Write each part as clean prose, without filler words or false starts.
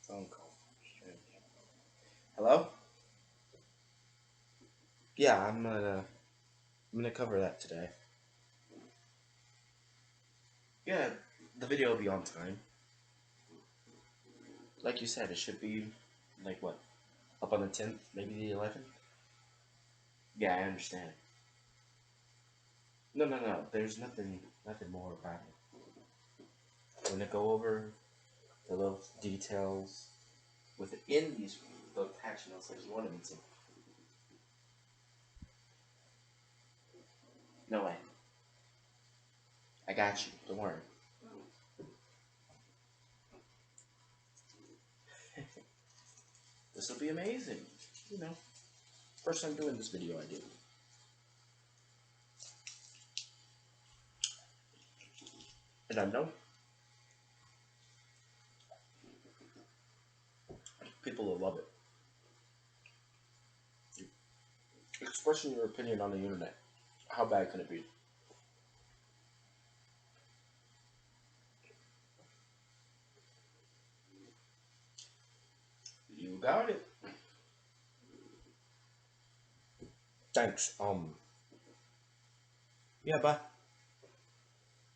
phone call. Hello? Yeah, I'm gonna cover that today. Yeah, the video will be on time. Like you said, it should be like what? Up on the 10th, maybe the 11th? Yeah, I understand. No, no, no. There's nothing more about it. I'm gonna go over the little details within these the patch notes like you wanted me to. No way. I got you. Don't worry. This will be amazing. You know, first time doing this video I did. And I know people will love it. Expressing your opinion on the internet. How bad can it be? You got it. Thanks. Yeah, bye.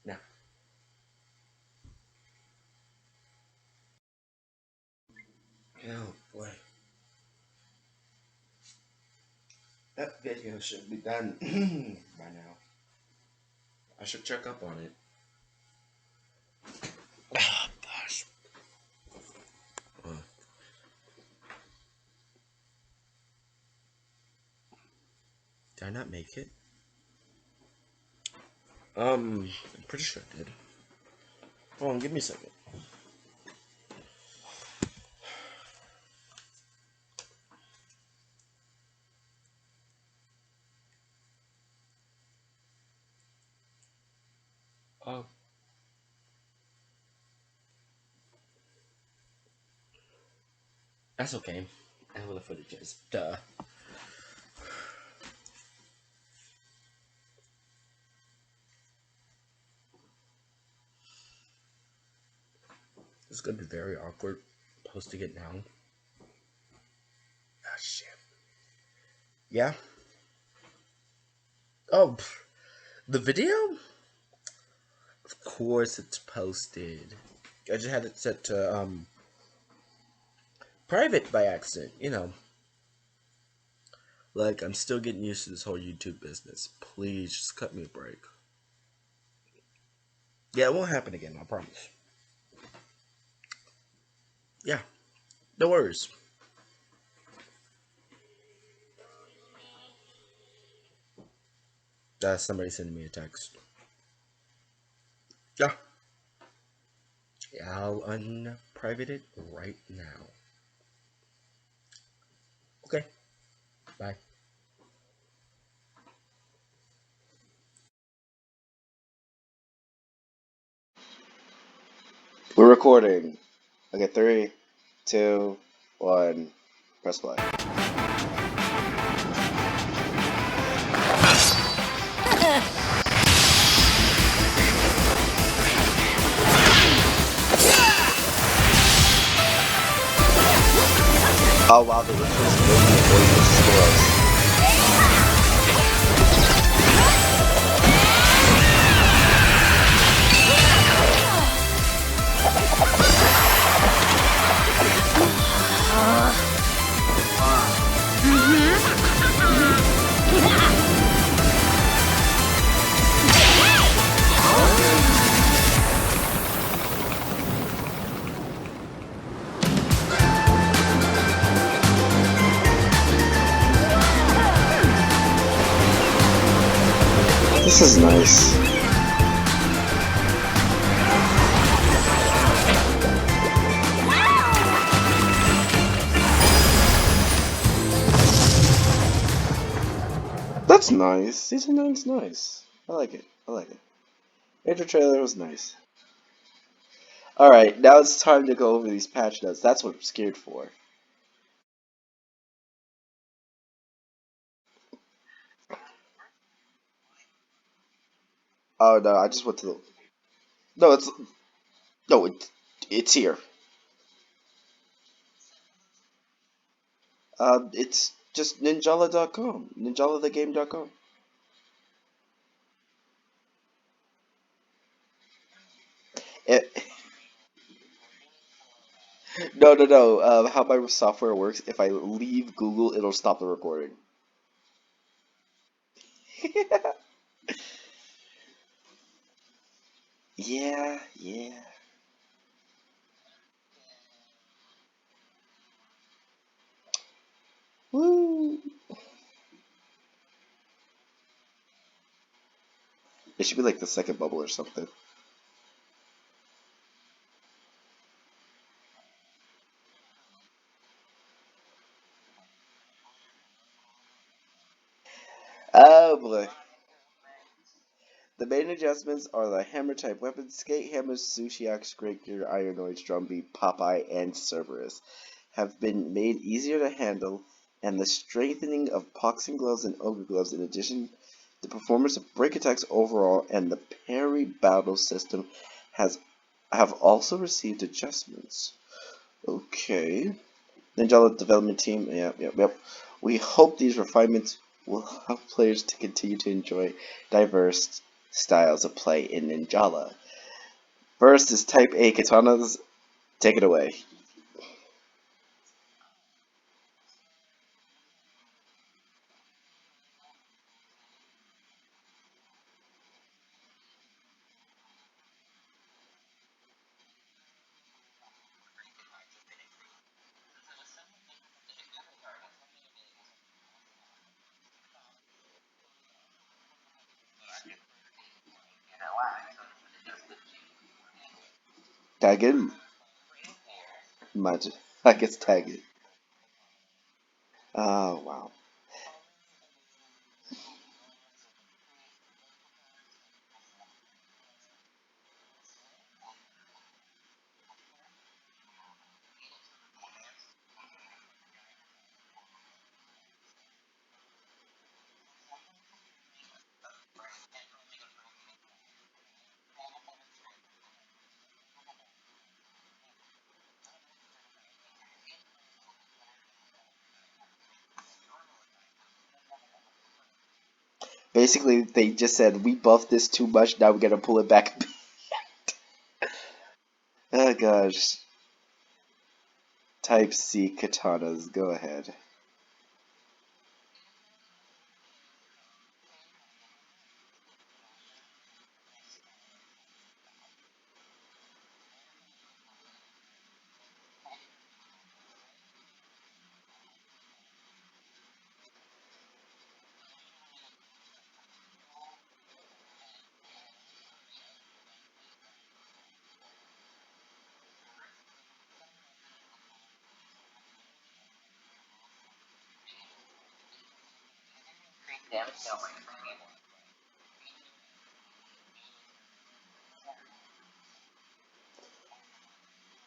Now. Oh boy. That video should be done by now. I should check up on it. Oh gosh. Uh, did I not make it? I'm pretty sure I did. Hold on, give me a second. Oh. That's okay. I know the footage is. Duh. It's gonna be very awkward posting it now. Ah, shit. Yeah? Oh, the video? Of course it's posted. I just had it set to, private by accident, you know. Like, I'm still getting used to this whole YouTube business. Please, just cut me a break. Yeah, it won't happen again, I promise. Yeah, no worries. Somebody sending me a text. Yeah. Yeah, I'll unprivate it right now. Okay, bye. We're recording. Okay, 3, 2, 1, press play. Oh wow, the ritual's moving before you destroy. This is nice. That's nice. Season 9's nice. I like it. I like it. Intro trailer was nice. Alright, now it's time to go over these patch notes. That's what I'm scared for. Oh no, I just went to the... No, it's... No, it's here. It's just ninjala.com, ninjalathegame.com. It, no, no, no. How my software works, if I leave Google, it'll stop the recording. Yeah, yeah. Woo! It should be like the second bubble or something. Oh boy. The main adjustments are the hammer type weapons, skate hammers, sushi axe, great gear, ironoids, drumbeat, Popeye, and Cerberus have been made easier to handle, and the strengthening of boxing gloves and ogre gloves in addition, the performance of break attacks overall and the parry battle system has have also received adjustments. Okay. Ninjala development team, yep, yep, yep. We hope these refinements will help players to continue to enjoy diverse styles of play in Ninjala. First is Type A katanas. Take it away. Tag in. Imagine. I guess tag it. Oh, wow. Basically, they just said, we buffed this too much, now we gotta pull it back. Oh, gosh. Type C katanas. Go ahead.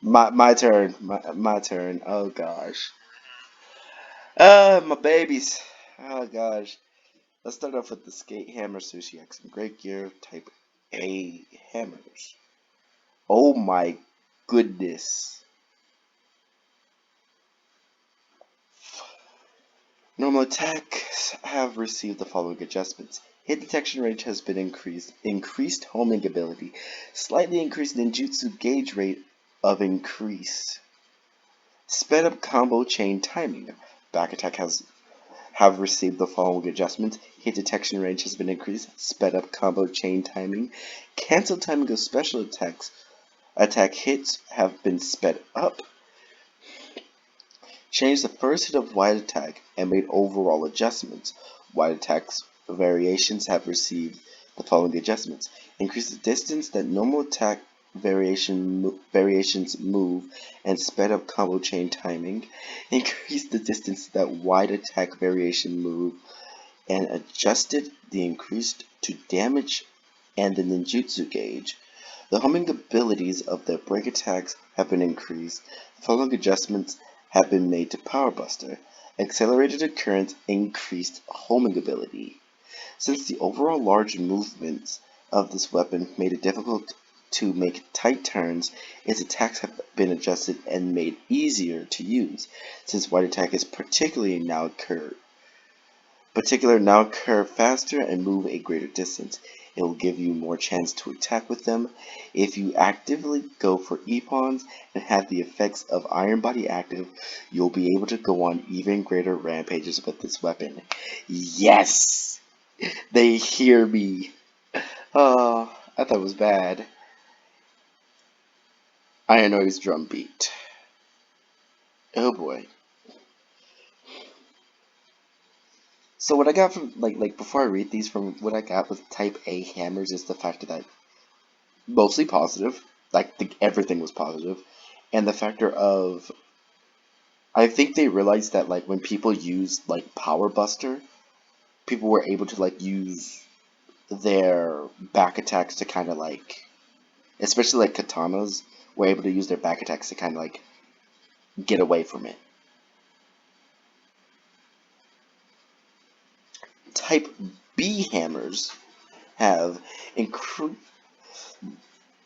My turn. My turn. Oh, gosh. My babies. Oh, gosh. Let's start off with the Skate Hammer Sushi X and Great Gear Type A hammers. Oh my goodness. Normal attacks have received the following adjustments. Hit detection range has been increased homing ability, slightly increased ninjutsu gauge rate of increase, sped up combo chain timing. Back attack has have received the following adjustments. Hit detection range has been increased, sped up combo chain timing, cancel timing of special attacks. Attack hits have been sped up, changed the first hit of wide attack, and made overall adjustments. Wide attacks variations have received the following adjustments. Increase the distance that normal attack variations move and sped up combo chain timing. Increase the distance that wide attack variation move and adjusted the increased to damage and the ninjutsu gauge. The homing abilities of their break attacks have been increased. The following adjustments have been made to Power Buster. Accelerated occurrence increased homing ability. Since the overall large movements of this weapon made it difficult to make tight turns, its attacks have been adjusted and made easier to use. Since wide attack is now curve faster and move a greater distance. It will give you more chance to attack with them. If you actively go for E-pawns and have the effects of Iron Body active, you'll be able to go on even greater rampages with this weapon. Yes! They hear me. Oh, I thought it was bad. Iron Noise drum beat. Oh boy. So what I got from before I read these, from what I got with type A hammers, is the factor that mostly positive, everything was positive, and the factor of, I think they realized that when people use Power Buster, people were able to use their back attacks to kind of especially katanas were able to use their back attacks to kind of get away from it. Type B hammers have increased,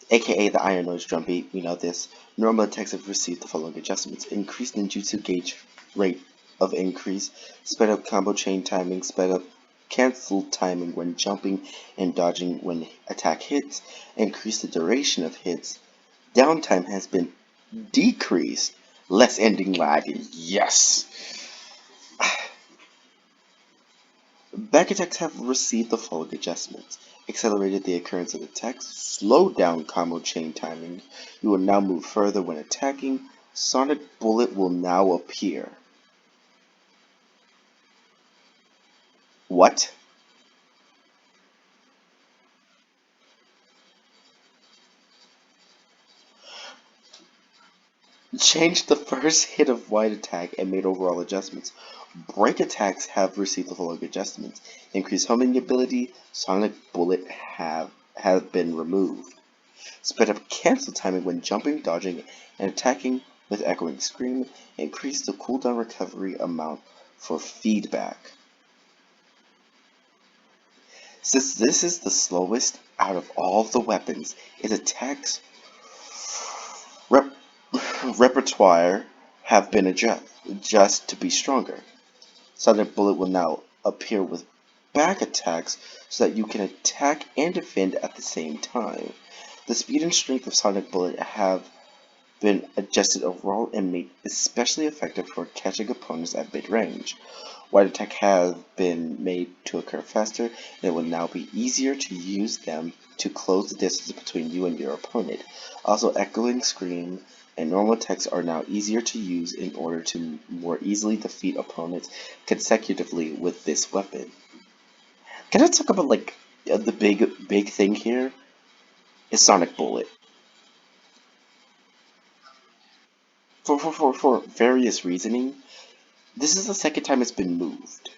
aka the Iron Noise drum beat, we know this. Normal attacks have received the following adjustments: increased ninjutsu gauge rate of increase, sped up combo chain timing, sped up cancel timing when jumping and dodging when attack hits, increased the duration of hits, downtime has been decreased, less ending lag. Yes! Back attacks have received the following adjustments: accelerated the occurrence of attacks, slowed down combo chain timing, you will now move further when attacking, Sonic Bullet will now appear. What? Changed the first hit of wide attack and made overall adjustments. Break attacks have received the following adjustments: increased homing ability, Sonic Bullet have been removed. Sped up cancel timing when jumping, dodging, and attacking with Echoing Scream. Increase the cooldown recovery amount for feedback. Since this is the slowest out of all the weapons, its attacks repertoire have been adjusted to be stronger. Sonic Bullet will now appear with back attacks so that you can attack and defend at the same time. The speed and strength of Sonic Bullet have been adjusted overall and made especially effective for catching opponents at mid-range. Wide attack has been made to occur faster, and it will now be easier to use them to close the distance between you and your opponent. Also, Echoing Scream and normal attacks are now easier to use in order to more easily defeat opponents consecutively with this weapon. Can I talk about the big thing here? Is Sonic Bullet. For various reasoning, this is the second time it's been moved.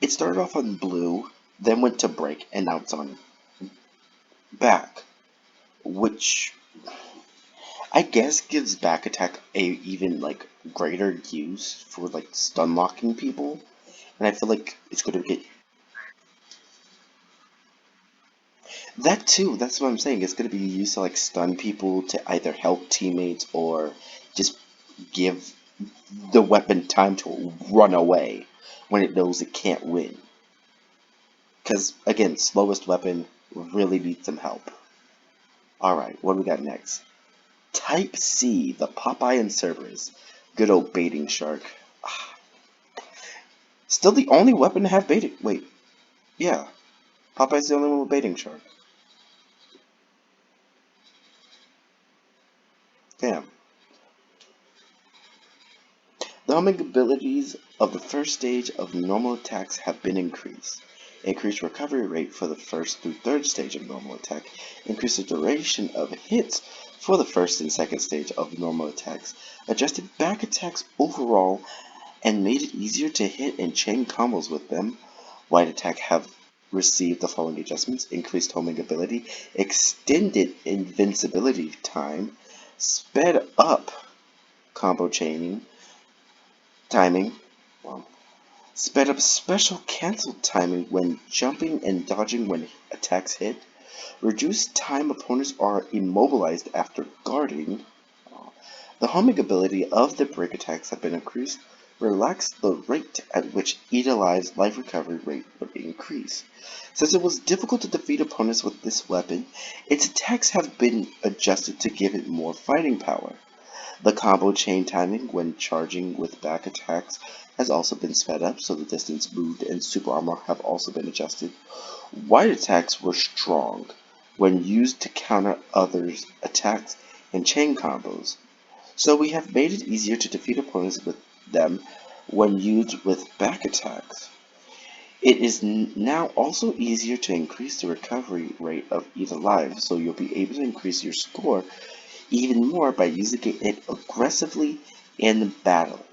It started off on blue, then went to break, and now it's on back, which I guess gives back attack a even greater use for stun locking people, and I feel like it's going to get that too. That's what I'm saying. It's going to be used to stun people, to either help teammates or just give the weapon time to run away when it knows it can't win. Because again, slowest weapon really needs some help. Alright, what do we got next? Type C, the Popeye and Cerberus. Good old baiting shark. Still the only weapon to have baiting. Wait, yeah. Popeye's the only one with baiting shark. Damn. The homing abilities of the first stage of normal attacks have been increased. Increased recovery rate for the first through third stage of normal attack. Increased the duration of hits for the first and second stage of normal attacks. Adjusted back attacks overall and made it easier to hit and chain combos with them. Wide attack have received the following adjustments: increased homing ability, extended invincibility time, sped up combo chaining, timing, sped up special cancel timing when jumping and dodging when attacks hit, Reduced time opponents are immobilized after guarding. The homing ability of the break attacks have been increased. Relax the rate at which Edelai's life recovery rate would increase. Since it was difficult to defeat opponents with this weapon, its attacks have been adjusted to give it more fighting power. The combo chain timing when charging with back attacks has also been sped up, so the distance moved and super armor have also been adjusted. Wide attacks were strong when used to counter others' attacks and chain combos, so we have made it easier to defeat opponents with them when used with back attacks. It is now also easier to increase the recovery rate of either life, so you'll be able to increase your score even more by using it aggressively in battle.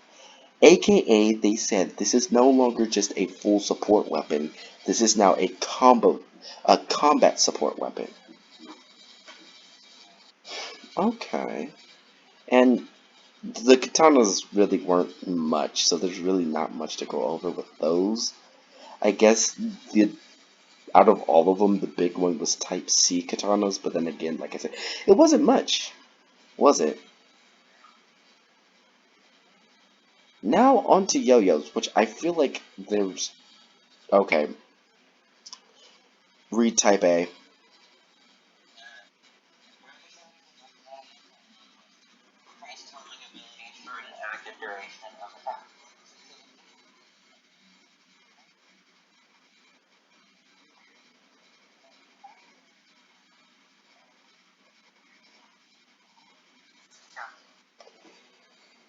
AKA, they said this is no longer just a full support weapon, this is now a combat support weapon. Okay. And the katanas really weren't much, so there's really not much to go over with those. I guess the out of all of them, the big one was Type C katanas, but then again, like I said, it wasn't much, was it? Now on to yo-yos, which I feel like there's... Okay, read Type A.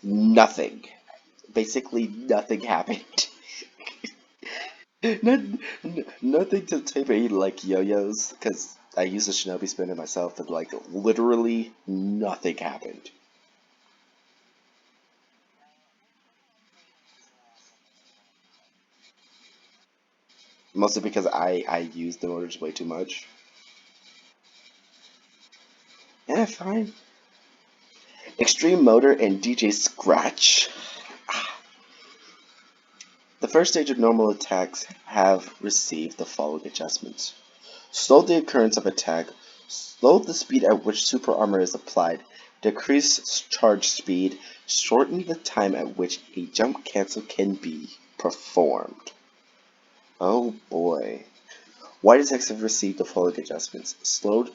Nothing. Basically, nothing happened. Not, nothing to Type A like yo-yos, because I use a Shinobi spinner myself, and like, literally nothing happened. Mostly because I use the motors way too much. Yeah, fine. Extreme Motor and DJ Scratch. The first stage of normal attacks have received the following adjustments. Slow the occurrence of attack, slow the speed at which super armor is applied, decrease charge speed, shorten the time at which a jump cancel can be performed. Oh boy. White attacks have received the following adjustments. Slow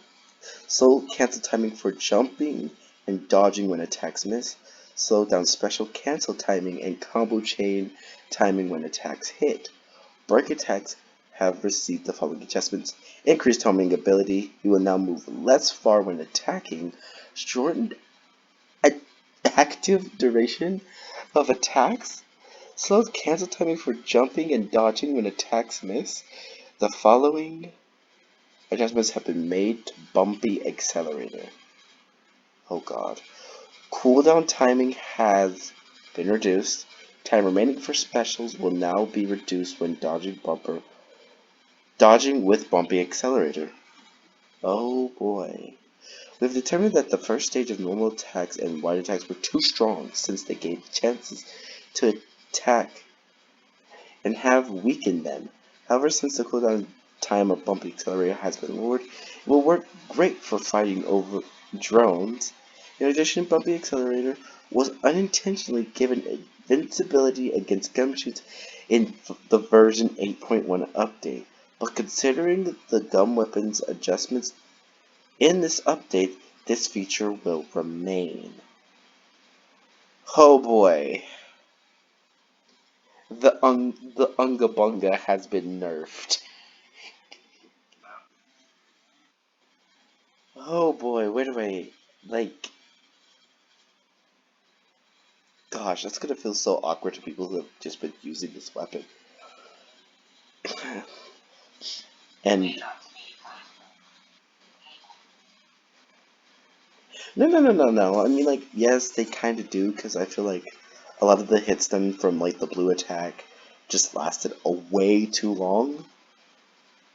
cancel timing for jumping and dodging when attacks miss. Slow down special cancel timing and combo chain timing when attacks hit. Break attacks have received the following adjustments. Increased homing ability. You will now move less far when attacking. Shortened active duration of attacks. Slowed cancel timing for jumping and dodging when attacks miss. The following adjustments have been made to Bumpy Accelerator. Oh god. Cooldown timing has been reduced. Time remaining for specials will now be reduced when dodging with Bumpy Accelerator. Oh boy. We've determined that the first stage of normal attacks and wide attacks were too strong since they gave chances to attack and have weakened them. However, since the cooldown time of Bumpy Accelerator has been lowered, it will work great for fighting over drones. In addition, Bumpy Accelerator was unintentionally given invincibility against gumshoots in the version 8.1 update, but considering the gum weapons adjustments in this update, this feature will remain. Oh boy, the Unga Bunga has been nerfed. Oh boy, wait a minute. Like, gosh, that's gonna feel so awkward to people who have just been using this weapon. And no. I mean, like, yes, they kind of do, because I feel like a lot of the hits done from like the blue attack just lasted a way too long,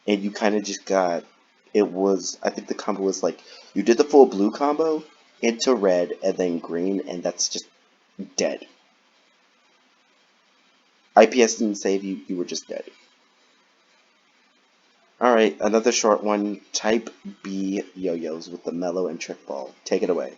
and you kind of just got. It was, I think the combo was like you did the full blue combo into red and then green, and that's just dead. IPS didn't save you; you were just dead. Alright, another short one. Type B yo-yos with the mellow and trick ball. Take it away.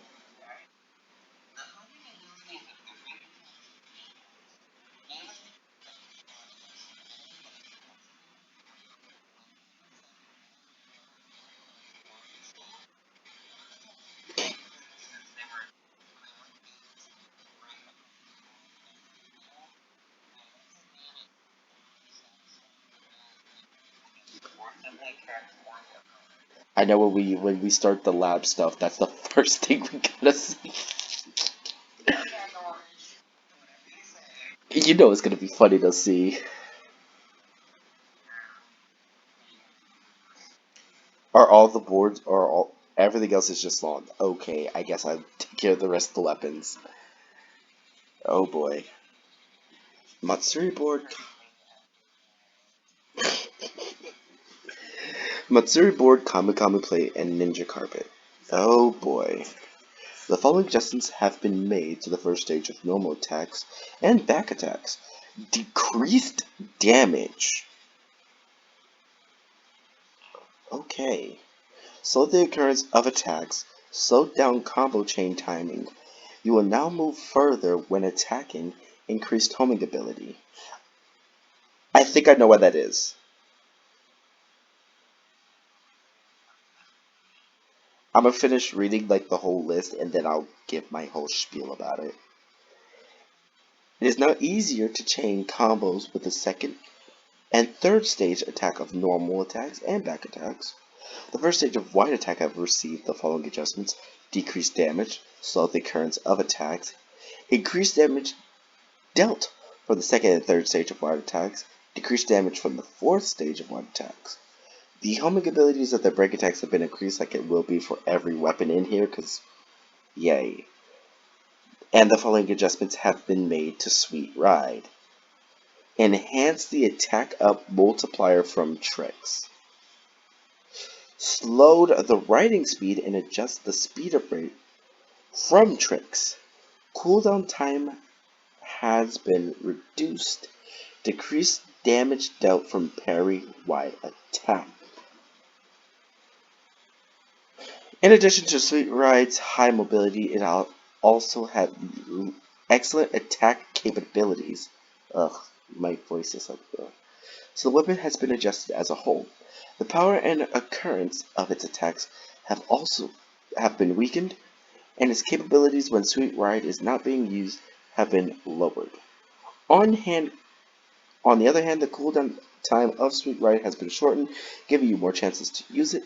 I know when we start the lab stuff, that's the first thing we gotta see. You know it's gonna be funny to see. Are all the boards or all everything else is just long? Okay, I guess I'll take care of the rest of the weapons. Oh boy. Matsuri board Matsuri board, Kamikami plate, and Ninja carpet. Oh boy. The following adjustments have been made to the first stage of normal attacks and back attacks. Decreased damage. Okay. Slow the occurrence of attacks. Slow down combo chain timing. You will now move further when attacking. Increased homing ability. I think I know what that is. I'm gonna finish reading like the whole list and then I'll give my whole spiel about it. It is now easier to chain combos with the second and third stage attack of normal attacks and back attacks. The first stage of wide attack have received the following adjustments: decreased damage, slow the occurrence of attacks, increased damage dealt for the second and third stage of wide attacks, decreased damage from the fourth stage of wide attacks. The homing abilities of the break attacks have been increased like it will be for every weapon in here, because yay. And the following adjustments have been made to Sweet Ride. Enhance the attack up multiplier from tricks. Slowed the writing speed and adjust the speed up rate from tricks. Cooldown time has been reduced. Decreased damage dealt from parry wide attack. In addition to Sweet Ride's high mobility, it also had excellent attack capabilities. Ugh, my voice is up there. So the weapon has been adjusted as a whole. The power and occurrence of its attacks have been weakened, and its capabilities when Sweet Ride is not being used have been lowered. On hand, on the other hand, the cooldown time of Sweet Ride has been shortened, giving you more chances to use it.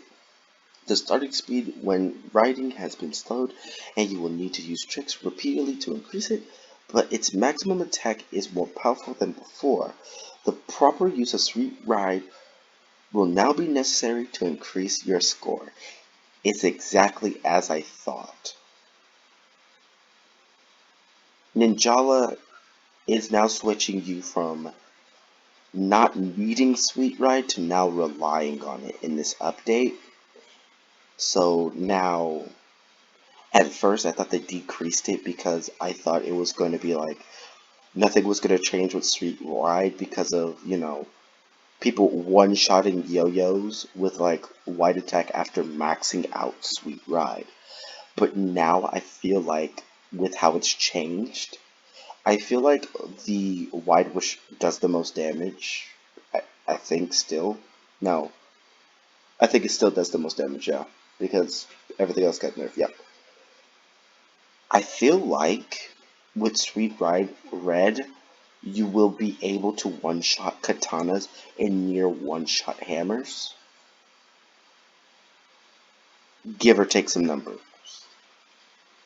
The starting speed when riding has been slowed, and you will need to use tricks repeatedly to increase it, but its maximum attack is more powerful than before. The proper use of Sweet Ride will now be necessary to increase your score. It's exactly as I thought. Ninjala is now switching you from not needing Sweet Ride to now relying on it in this update. So now, at first I thought they decreased it because I thought it was going to be like nothing was going to change with Sweet Ride because of, people one-shotting yo-yos with like wide attack after maxing out Sweet Ride. But now I feel like with how it's changed, I feel like the wide wish does the most damage. I think still. No. I think it still does the most damage, yeah. Because everything else got nerfed, yeah. I feel like with Sweet Ride Red, you will be able to one-shot katanas and near one-shot hammers. Give or take some numbers.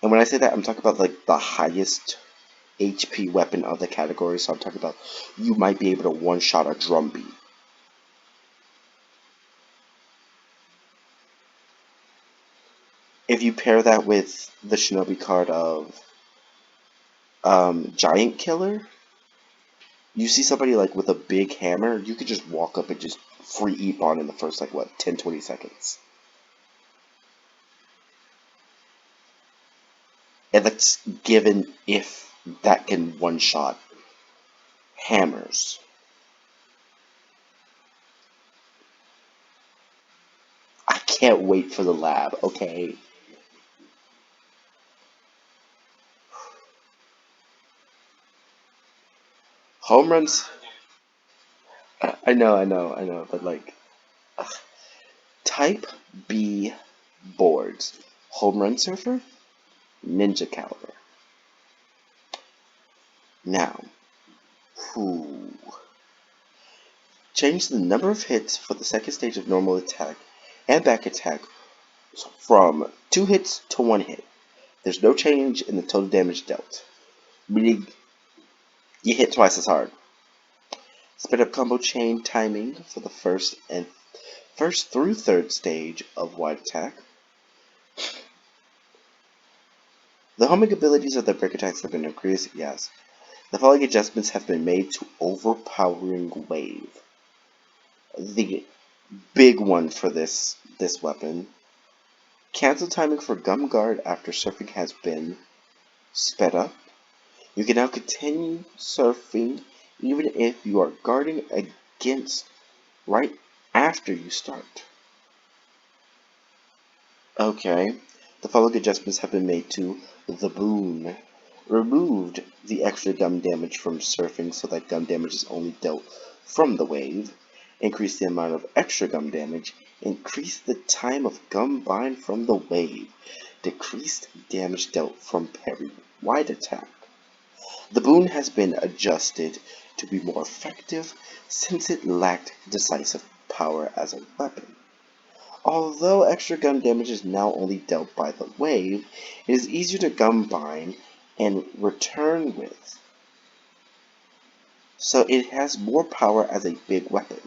And when I say that, I'm talking about like the highest HP weapon of the category. So I'm talking about you might be able to one-shot a drum beat. If you pair that with the Shinobi card of Giant Killer, you see somebody like with a big hammer, you could just walk up and just free Ippon in the first like what 10-20 seconds. And that's given if that can one-shot hammers. can't wait for the lab, okay? Home runs, I know, but like, type B boards. Home run surfer, ninja caliber. Now, whew. Change the number of hits for the second stage of normal attack and back attack from 2 hits to 1 hit. There's no change in the total damage dealt, meaning you hit twice as hard. Sped up combo chain timing for the first through third stage of wide attack. The homing abilities of the break attacks have been increased, yes. The following adjustments have been made to overpowering wave. The big one for this weapon. Cancel timing for gum guard after surfing has been sped up. You can now continue surfing even if you are guarding against right after you start. Okay, the following adjustments have been made to the boon. Removed the extra gum damage from surfing so that gum damage is only dealt from the wave. Increase the amount of extra gum damage. Increase the time of gum bind from the wave. Decreased damage dealt from parry wide attack. The boon has been adjusted to be more effective since it lacked decisive power as a weapon. Although extra gum damage is now only dealt by the wave, it is easier to gum bind and return with, so it has more power as a big weapon.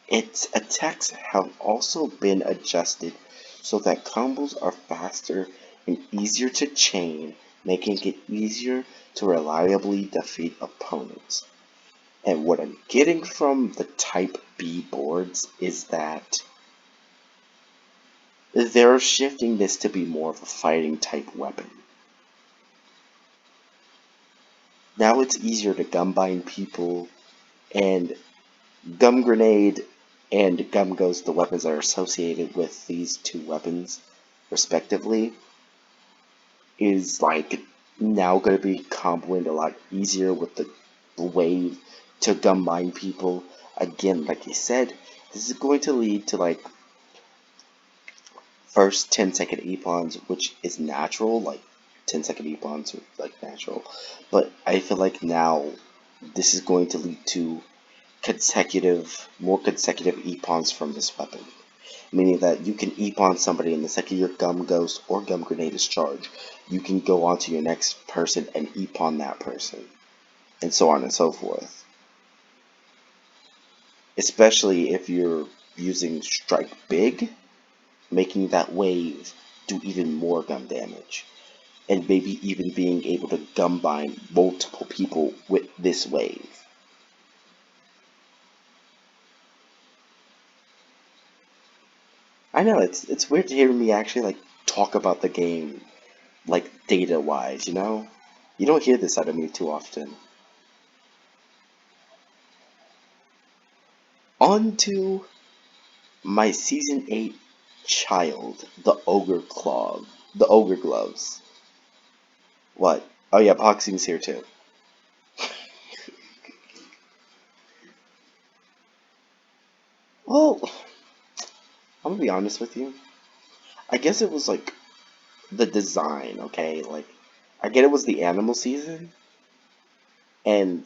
Its attacks have also been adjusted so that combos are faster and easier to chain, making it easier to reliably defeat opponents. And what I'm getting from the Type B boards is that they're shifting this to be more of a fighting type weapon. Now it's easier to gum bind people, and gum grenade and gum ghost, the weapons that are associated with these two weapons, respectively, is like now going to be comboing a lot easier with the wave to gum bind people. Again, like I said, this is going to lead to like first 10-second epons, which is natural, like 10-second epons are like natural, but I feel like now this is going to lead to more consecutive epons from this weapon, meaning that you can epon somebody and the second your gum ghost or gum grenade is charged, you can go on to your next person and epon that person, and so on and so forth. Especially if you're using strike big, making that wave do even more gum damage, and maybe even being able to gum bind multiple people with this wave. I know it's weird to hear me actually like talk about the game like data wise, you know? You don't hear this out of me too often. On to my season 8 child, the ogre gloves. What? Oh yeah, boxing's here too. Well, I'm gonna be honest with you. I guess it was like the design, okay? Like, I get it was the animal season, and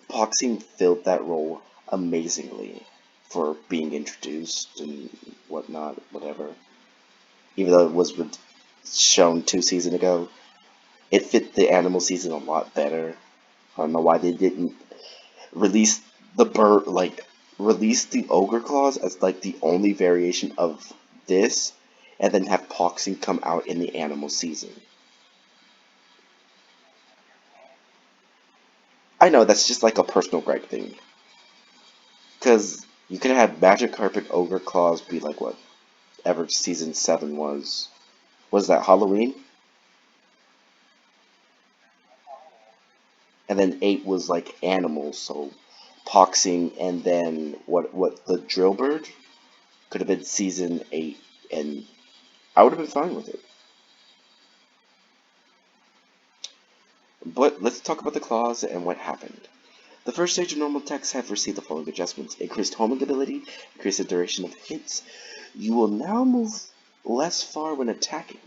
boxing filled that role amazingly for being introduced and whatnot, whatever. Even though it was shown 2 seasons ago, it fit the animal season a lot better. I don't know why they didn't release the bird, like, release the ogre claws as like the only variation of this, and then have boxing come out in the animal season. I know that's just like a personal gripe thing. Because you could have had Magic Carpet Ogre Claws be like what ever season 7 was. Was that Halloween? And then 8 was like animals, so Poxing, and then what the Drillbird? Could have been Season 8, and I would have been fine with it. But let's talk about the claws and what happened. The first stage of normal attacks have received the following adjustments. Increased homing ability, increase the duration of hits. You will now move less far when attacking.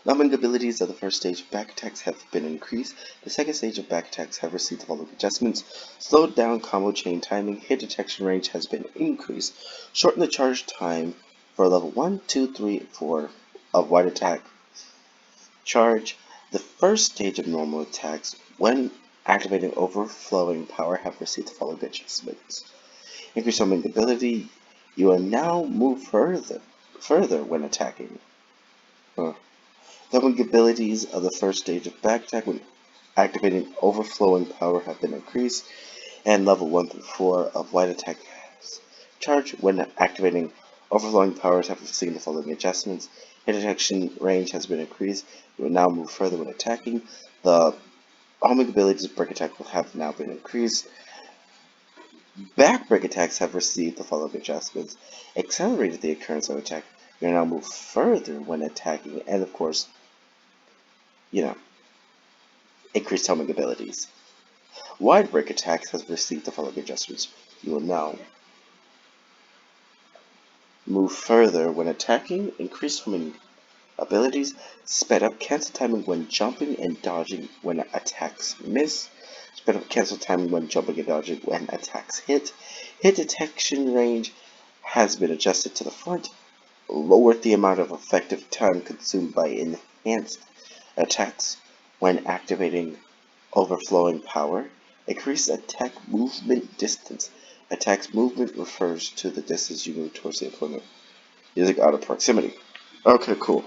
Numbing abilities of the first stage of back attacks have been increased. The second stage of back attacks have received the following adjustments. Slowed down combo chain timing, hit detection range has been increased. Shorten the charge time for level 1, 2, 3, 4 of wide attack charge. The first stage of normal attacks, when activating overflowing power, have received the following adjustments. Increase homing ability. You will now move further when attacking. Homing abilities of the first stage of back attack when activating overflowing power have been increased, and level 1 through 4 of wide attack charge when activating overflowing powers have received the following adjustments. Hit detection range has been increased. You will now move further when attacking. The homing abilities of break attack will have now been increased. Back break attacks have received the following adjustments. Accelerated the occurrence of attack. You will now move further when attacking, and of course, increased homing abilities. Wide break attacks has received the following adjustments. You will now move further when attacking, increased homing abilities, sped up cancel timing when jumping and dodging when attacks miss, sped up cancel timing when jumping and dodging when attacks hit. Hit detection range has been adjusted to the front, lowered the amount of effective time consumed by enhanced attacks when activating overflowing power. Increase attack movement distance. Attack's movement refers to the distance you move towards the opponent using out of proximity. Okay, cool.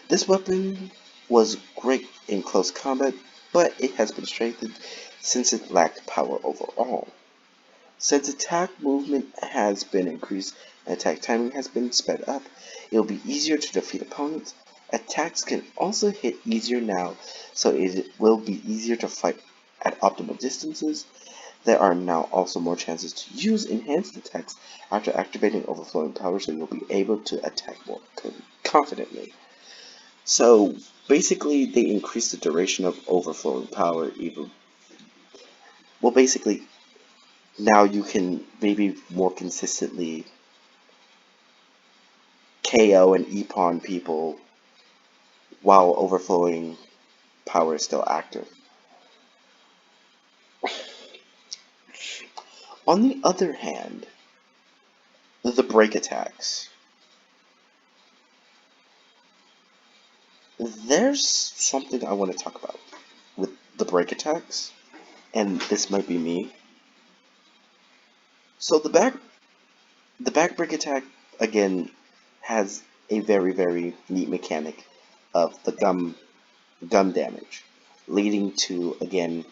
This weapon was great in close combat, but it has been strengthened since it lacked power overall. Since attack movement has been increased and attack timing has been sped up, it will be easier to defeat opponents. Attacks can also hit easier now, so it will be easier to fight at optimal distances. There are now also more chances to use enhanced attacks after activating overflowing power, so you'll be able to attack more confidently. So basically, they increase the duration of overflowing power basically, now you can maybe more consistently KO and E-pawn people while overflowing power is still active. On the other hand, the break attacks. There's something I want to talk about with the break attacks, and this might be me. So the back break attack again has a very, very neat mechanic of the gum damage, leading to again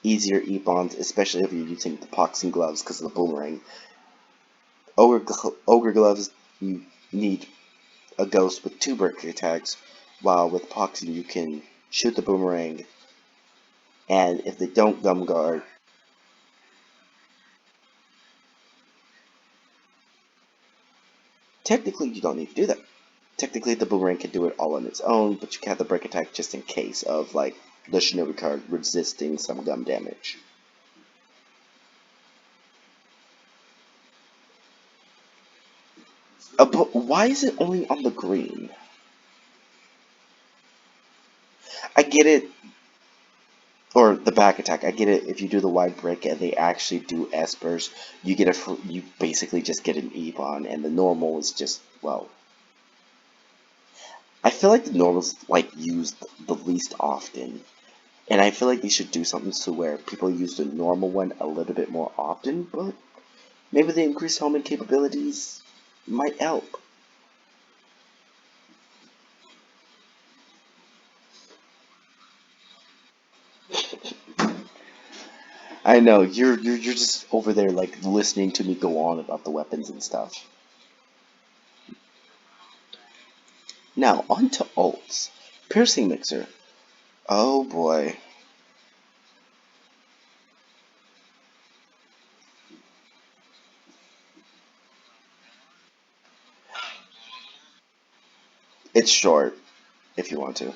easier E-bonds, especially if you're using the boxing gloves because of the boomerang. Ogre gloves, you need a ghost with 2 break attacks, while with boxing you can shoot the boomerang, and if they don't gum guard, technically you don't need to do that. Technically the boomerang can do it all on its own, but you can have the break attack just in case of like the shinobi card resisting some gum damage. But why is it only on the green? I get it, or the back attack. I get it. If you do the wide break and they actually do espers, you basically just get an E-bond, and the normal is just, well, I feel like the normal's like used the least often, and I feel like they should do something so where people use the normal one a little bit more often. But maybe the increased homing capabilities might help. I know you're just over there like listening to me go on about the weapons and stuff. Now on to ults. Piercing mixer. Oh boy. It's short if you want to.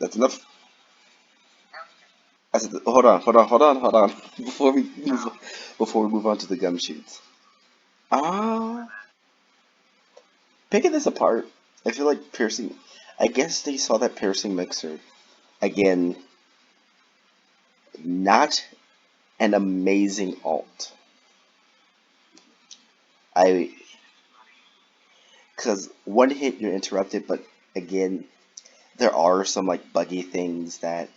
That's enough. I said, hold on. Before we move on to the gum shoots. Ah, picking this apart, I feel like piercing. I guess they saw that piercing mixer again. Not an amazing alt. I because one hit you're interrupted, but again, there are some like buggy things that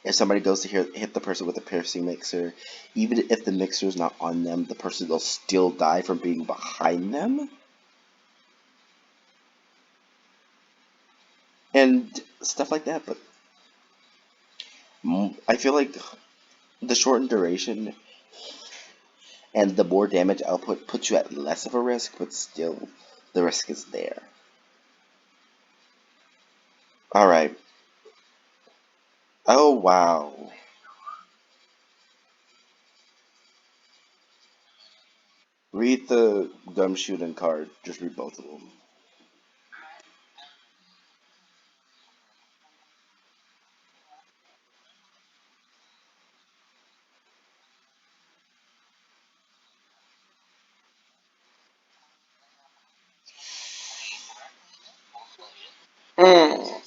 if somebody goes to hit the person with a piercing mixer, even if the mixer is not on them, the person will still die from being behind them. And stuff like that. But I feel like the shortened duration and the more damage output puts you at less of a risk, but still the risk is there. All right. Oh wow. Read the gum shooting card. Just read both of them. Mm.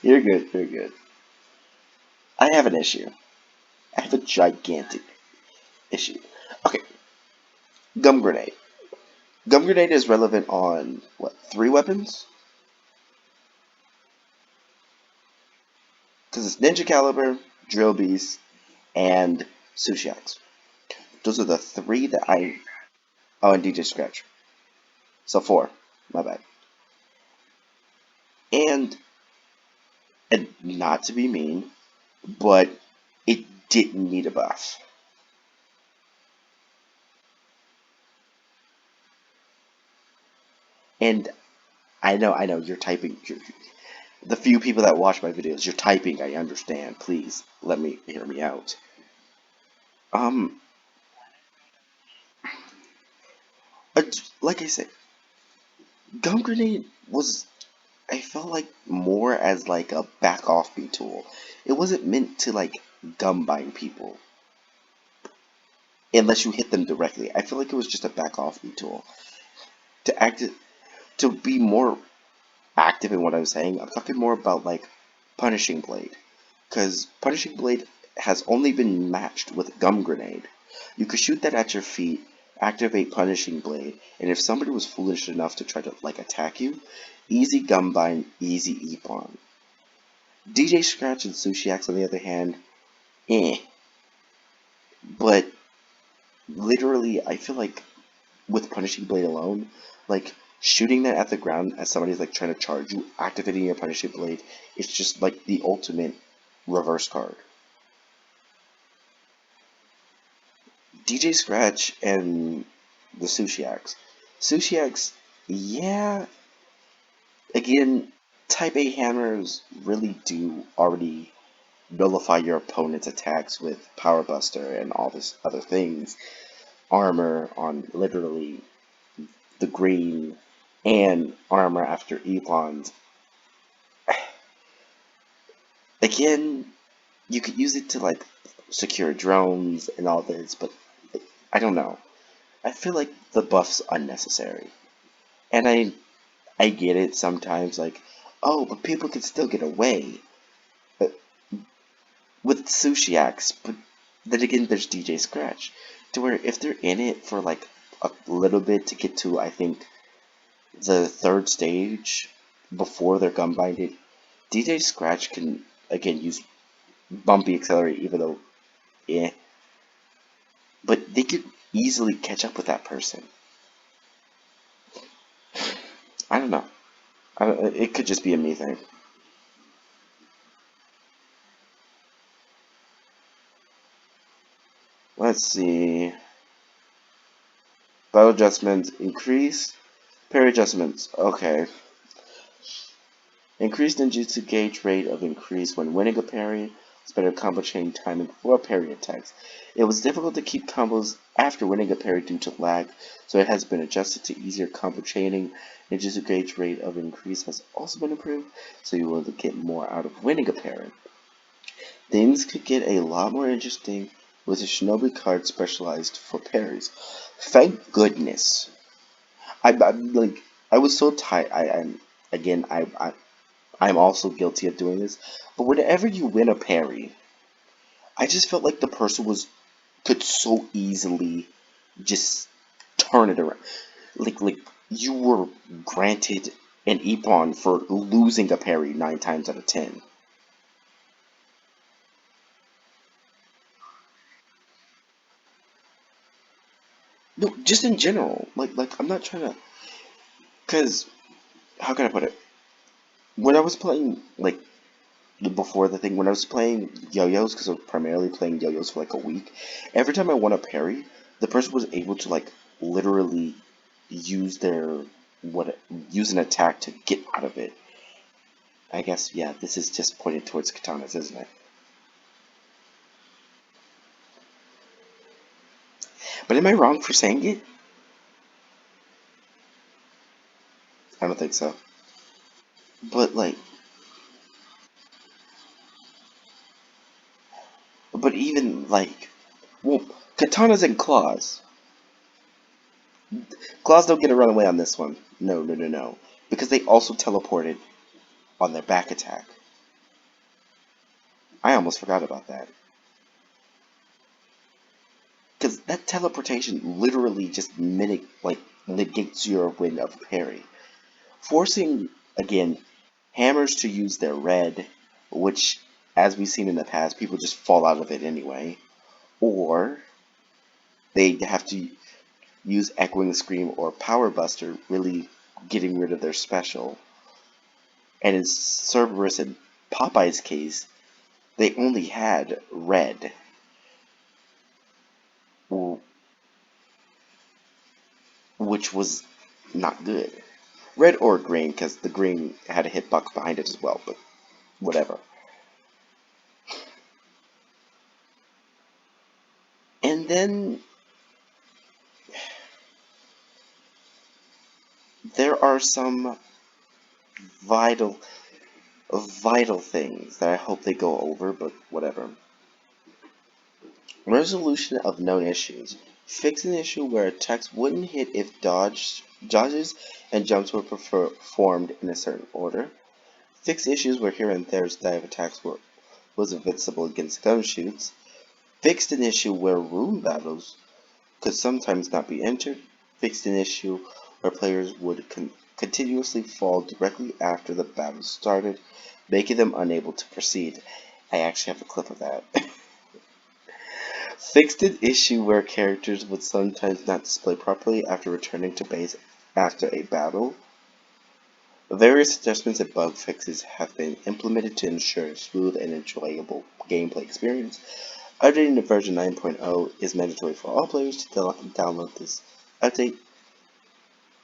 You're good. You're good. I have an issue. I have a gigantic issue. Okay, gum grenade. Gum grenade is relevant on what, three weapons? Because it's Ninja Caliber, Drill Beast, and Sushi Axe. Those are the three that I. Oh, and DJ Scratch. So four. My bad. And, and not to be mean, but it didn't need a buff. And I know, you're typing. The few people that watch my videos, you're typing. I understand. Please let me hear me out. Um, uh, like I said, gum grenade was. I felt like more as like a back off me tool. It wasn't meant to like gum bind people unless you hit them directly. I feel like it was just a back off me tool to act to be more active in what I was saying. I'm talking more about like punishing blade, because punishing blade has only been matched with gum grenade. You could shoot that at your feet, activate punishing blade, and if somebody was foolish enough to try to like attack you, easy gum bind, easy epon. DJ Scratch and Sushi Axe on the other hand, eh. But literally, I feel like with Punishing Blade alone, like shooting that at the ground as somebody's like trying to charge you, activating your Punishing Blade, it's just like the ultimate reverse card. DJ Scratch and the Sushi Axe. Sushi Axe, yeah, again, Type A hammers really do already nullify your opponent's attacks with Power Buster and all this other things. Armor on literally the green and armor after Epons. Again, you could use it to like secure drones and all this, but I don't know. I feel like the buff's unnecessary. And I get it sometimes, like, oh, but people can still get away uh, with Sushiaks. But then again, there's DJ Scratch, to where if they're in it for like a little bit to get to, I think, the third stage before they're gun binded, DJ Scratch can again use bumpy accelerate, even though, yeah, but they could easily catch up with that person. I don't know. It could just be a me thing. Let's see. Battle adjustments increase. Parry adjustments. Okay. Increased ninjutsu gauge rate of increase when winning a parry. It's better combo chain timing for parry attacks. It was difficult to keep combos after winning a parry due to lag, so it has been adjusted to easier combo chaining. Ninjutsu gauge rate of increase has also been improved, so you will get more out of winning a parry. Things could get a lot more interesting with a shinobi card specialized for parries. Thank goodness. I'm like I was so tired. I'm again. I'm also guilty of doing this. But whenever you win a parry, I just felt like the person was could so easily just turn it around. Like you were granted an Ippon for losing a parry 9 times out of 10. No, just in general. Like I'm not trying to. Cause how can I put it? When I was playing like before the thing, when I was playing yo-yos, because I was primarily playing yo-yos for like a week, every time I won a parry, the person was able to like literally use their what use an attack to get out of it. I guess yeah, this is just pointed towards katanas, isn't it? But am I wrong for saying it? I don't think so. But like, but even like, well, katanas and claws. Claws don't get a runaway on this one. No, no, no, no, because they also teleported on their back attack. I almost forgot about that. Because that teleportation literally just negates your win of parry. Forcing, again, hammers to use their red, which, as we've seen in the past, people just fall out of it anyway. Or they have to use Echoing Scream or Power Buster, really getting rid of their special. And in Cerberus and Popeye's case, they only had red, which was not good. Red or green, because the green had a hitbox behind it as well, but whatever. And then there are some vital, vital things that I hope they go over, but whatever. Resolution of known issues. Fix an issue where attacks wouldn't hit if dodges and jumps were performed in a certain order. Fix issues where here and there's dive attacks was invincible against gumshoots. Fixed an issue where room battles could sometimes not be entered. Fixed an issue where players would continuously fall directly after the battle started, making them unable to proceed. I actually have a clip of that. Fixed an issue where characters would sometimes not display properly after returning to base after a battle. Various adjustments and bug fixes have been implemented to ensure a smooth and enjoyable gameplay experience. Updating to version 9.0 is mandatory for all players to download this update.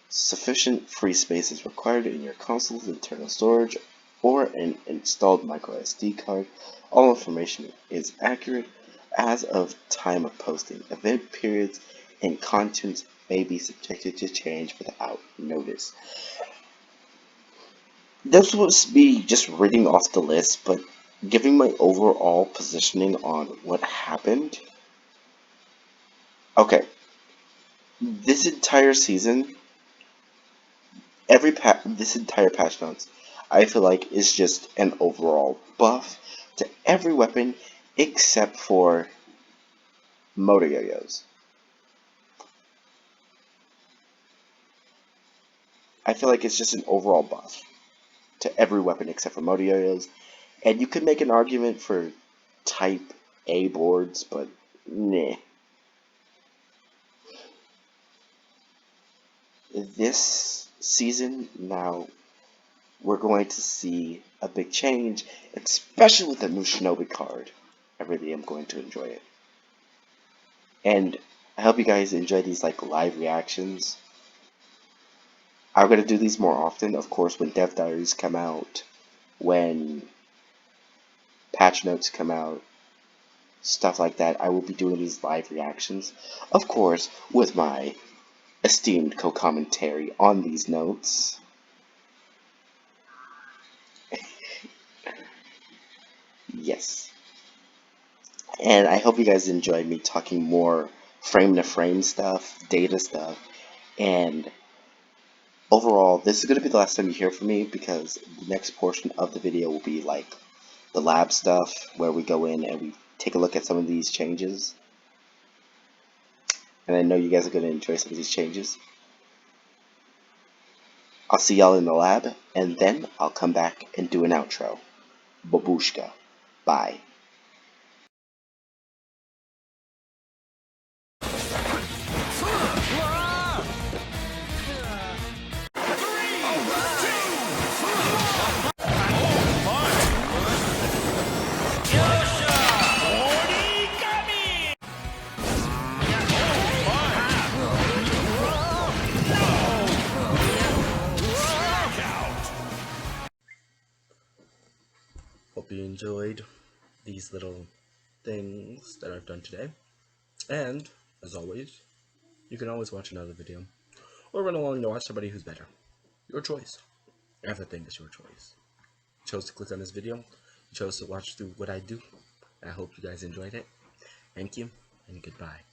Sufficient free space is required in your console's internal storage or an installed microSD card. All information is accurate as of time of posting. Event periods and contents may be subjected to change without notice. This was me just reading off the list, but giving my overall positioning on what happened. Okay, This entire season, this entire patch notes, I feel like is just an overall buff to every weapon except for motor yo-yos. I feel like it's just an overall buff to every weapon except for motor yo-yos, and you could make an argument for type A boards, but nah. This season now we're going to see a big change, especially with the new Shinobi card. I really am going to enjoy it. And I hope you guys enjoy these like live reactions. I'm gonna do these more often, of course, when Dev Diaries come out, when patch notes come out, stuff like that. I will be doing these live reactions, of course, with my esteemed co-commentary on these notes. Yes. And I hope you guys enjoy me talking more frame to frame stuff, data stuff, and overall, this is going to be the last time you hear from me because the next portion of the video will be like the lab stuff where we go in and we take a look at some of these changes. And I know you guys are going to enjoy some of these changes. I'll see y'all in the lab, and then I'll come back and do an outro. Babushka. Bye. Hope you enjoyed these little things that I've done today. And, as always, you can always watch another video or run along to watch somebody who's better. Your choice. Everything is your choice. You chose to click on this video. You chose to watch through what I do. I hope you guys enjoyed it. Thank you, and goodbye.